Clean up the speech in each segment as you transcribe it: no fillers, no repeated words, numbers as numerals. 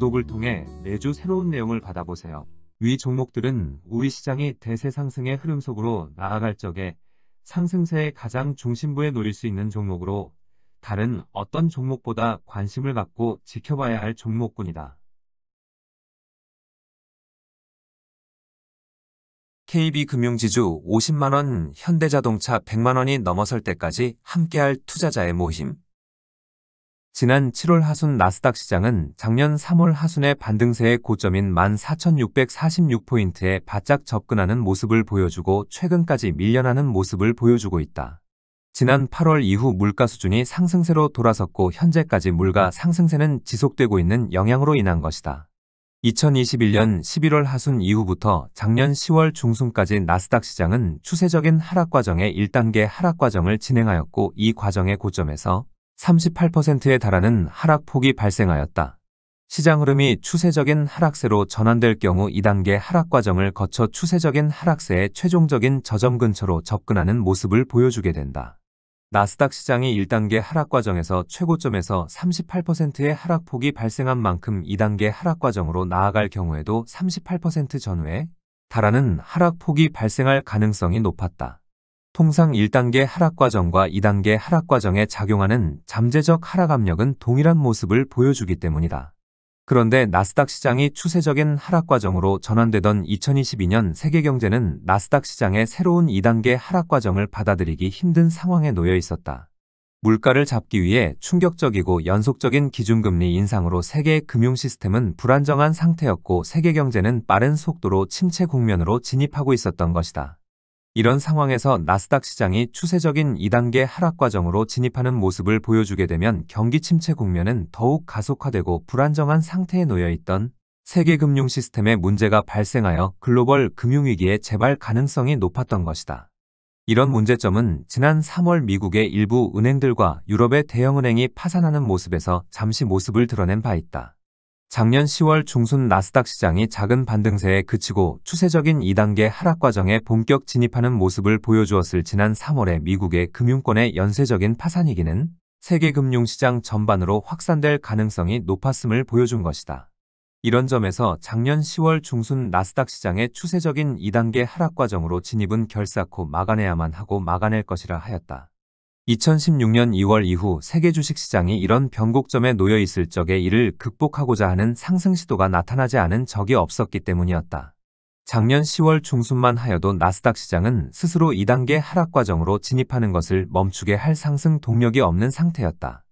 구독을 통해 매주 새로운 내용을 받아보세요. 위 종목들은 우리 시장이 대세 상승의 흐름 속으로 나아갈 적에 상승세의 가장 중심부에 놓일 수 있는 종목으로 다른 어떤 종목보다 관심을 갖고 지켜봐야 할 종목군이다. KB금융지주 50만원, 현대자동차 100만원이 넘어설 때까지 함께할 투자자의 모임. 지난 7월 하순 나스닥 시장은 작년 3월 하순의 반등세의 고점인 14,646포인트에 바짝 접근하는 모습을 보여주고 최근까지 밀려나는 모습을 보여주고 있다. 지난 8월 이후 물가 수준이 상승세로 돌아섰고 현재까지 물가 상승세는 지속되고 있는 영향으로 인한 것이다. 2021년 11월 하순 이후부터 작년 10월 중순까지 나스닥 시장은 추세적인 하락 과정의 1단계 하락 과정을 진행하였고 이 과정의 고점에서 38%에 달하는 하락폭이 발생하였다. 시장 흐름이 추세적인 하락세로 전환될 경우 2단계 하락 과정을 거쳐 추세적인 하락세의 최종적인 저점 근처로 접근하는 모습을 보여주게 된다. 나스닥 시장이 1단계 하락 과정에서 최고점에서 38%의 하락폭이 발생한 만큼 2단계 하락 과정으로 나아갈 경우에도 38% 전후에 달하는 하락폭이 발생할 가능성이 높았다. 통상 1단계 하락 과정과 2단계 하락 과정에 작용하는 잠재적 하락 압력은 동일한 모습을 보여주기 때문이다. 그런데 나스닥 시장이 추세적인 하락 과정으로 전환되던 2022년 세계 경제는 나스닥 시장의 새로운 2단계 하락 과정을 받아들이기 힘든 상황에 놓여 있었다. 물가를 잡기 위해 충격적이고 연속적인 기준금리 인상으로 세계의 금융 시스템은 불안정한 상태였고 세계 경제는 빠른 속도로 침체 국면으로 진입하고 있었던 것이다. 이런 상황에서 나스닥 시장이 추세적인 2단계 하락 과정으로 진입하는 모습을 보여주게 되면 경기 침체 국면은 더욱 가속화되고 불안정한 상태에 놓여 있던 세계 금융 시스템에 문제가 발생하여 글로벌 금융위기의 재발 가능성이 높았던 것이다. 이런 문제점은 지난 3월 미국의 일부 은행들과 유럽의 대형은행이 파산하는 모습에서 잠시 모습을 드러낸 바 있다. 작년 10월 중순 나스닥 시장이 작은 반등세에 그치고 추세적인 2단계 하락 과정에 본격 진입하는 모습을 보여주었을 지난 3월에 미국의 금융권의 연쇄적인 파산위기는 세계 금융시장 전반으로 확산될 가능성이 높았음을 보여준 것이다. 이런 점에서 작년 10월 중순 나스닥 시장의 추세적인 2단계 하락 과정으로 진입은 결사코 막아내야만 하고 막아낼 것이라 하였다. 2016년 2월 이후 세계 주식시장이 이런 변곡점에 놓여 있을 적에 이를 극복하고자 하는 상승 시도가 나타나지 않은 적이 없었기 때문이었다. 작년 10월 중순만 하여도 나스닥 시장은 스스로 2단계 하락 과정으로 진입하는 것을 멈추게 할 상승 동력이 없는 상태였다.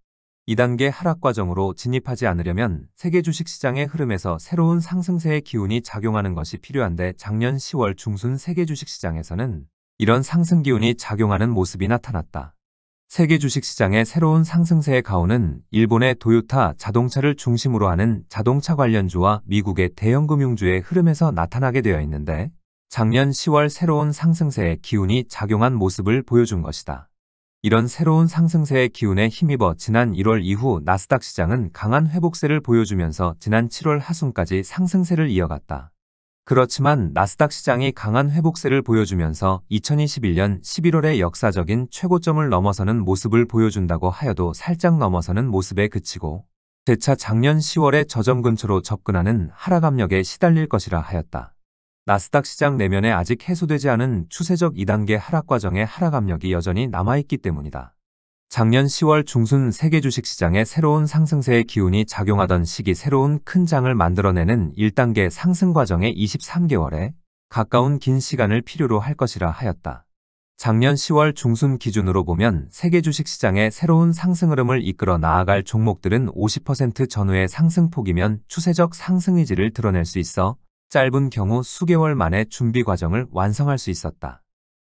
2단계 하락 과정으로 진입하지 않으려면 세계 주식시장의 흐름에서 새로운 상승세의 기운이 작용하는 것이 필요한데 작년 10월 중순 세계 주식시장에서는 이런 상승 기운이 작용하는 모습이 나타났다. 세계 주식시장의 새로운 상승세의 가오는 일본의 도요타 자동차를 중심으로 하는 자동차 관련주와 미국의 대형금융주의 흐름에서 나타나게 되어 있는데 작년 10월 새로운 상승세의 기운이 작용한 모습을 보여준 것이다. 이런 새로운 상승세의 기운에 힘입어 지난 1월 이후 나스닥 시장은 강한 회복세를 보여주면서 지난 7월 하순까지 상승세를 이어갔다. 그렇지만 나스닥 시장이 강한 회복세를 보여주면서 2021년 11월의 역사적인 최고점을 넘어서는 모습을 보여준다고 하여도 살짝 넘어서는 모습에 그치고 재차 작년 10월의 저점 근처로 접근하는 하락 압력에 시달릴 것이라 하였다. 나스닥 시장 내면에 아직 해소되지 않은 추세적 2단계 하락 과정의 하락 압력이 여전히 남아있기 때문이다. 작년 10월 중순 세계 주식시장의 새로운 상승세의 기운이 작용하던 시기 새로운 큰 장을 만들어내는 1단계 상승 과정의 23개월에 가까운 긴 시간을 필요로 할 것이라 하였다. 작년 10월 중순 기준으로 보면 세계 주식시장의 새로운 상승 흐름을 이끌어 나아갈 종목들은 50% 전후의 상승폭이면 추세적 상승 의지를 드러낼 수 있어 짧은 경우 수개월 만에 준비 과정을 완성할 수 있었다.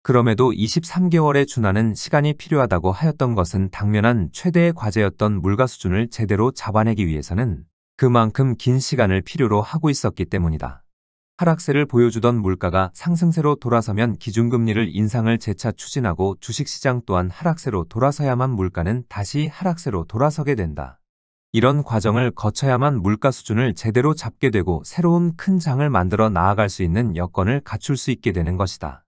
그럼에도 23개월에 준하는 시간이 필요하다고 하였던 것은 당면한 최대의 과제였던 물가 수준을 제대로 잡아내기 위해서는 그만큼 긴 시간을 필요로 하고 있었기 때문이다. 하락세를 보여주던 물가가 상승세로 돌아서면 기준금리를 인상을 재차 추진하고 주식시장 또한 하락세로 돌아서야만 물가는 다시 하락세로 돌아서게 된다. 이런 과정을 거쳐야만 물가 수준을 제대로 잡게 되고 새로운 큰 장을 만들어 나아갈 수 있는 여건을 갖출 수 있게 되는 것이다.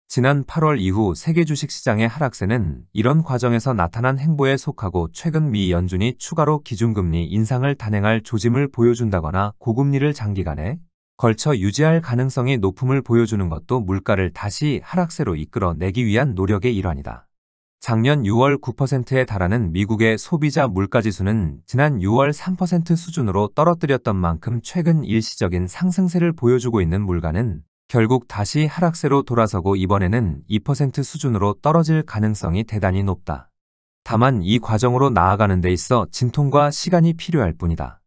지난 8월 이후 세계 주식시장의 하락세는 이런 과정에서 나타난 행보에 속하고 최근 미 연준이 추가로 기준금리 인상을 단행할 조짐을 보여준다거나 고금리를 장기간에 걸쳐 유지할 가능성이 높음을 보여주는 것도 물가를 다시 하락세로 이끌어내기 위한 노력의 일환이다. 작년 6월 9%에 달하는 미국의 소비자 물가지수는 지난 6월 3% 수준으로 떨어뜨렸던 만큼 최근 일시적인 상승세를 보여주고 있는 물가는 결국 다시 하락세로 돌아서고 이번에는 2% 수준으로 떨어질 가능성이 대단히 높다. 다만 이 과정으로 나아가는 데 있어 진통과 시간이 필요할 뿐이다.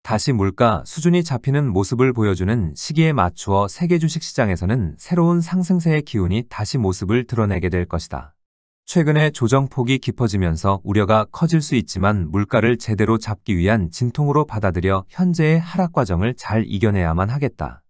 다시 물가 수준이 잡히는 모습을 보여주는 시기에 맞추어 세계 주식시장에서는 새로운 상승세의 기운이 다시 모습을 드러내게 될 것이다. 최근에 조정폭이 깊어지면서 우려가 커질 수 있지만 물가를 제대로 잡기 위한 진통으로 받아들여 현재의 하락 과정을 잘 이겨내야만 하겠다.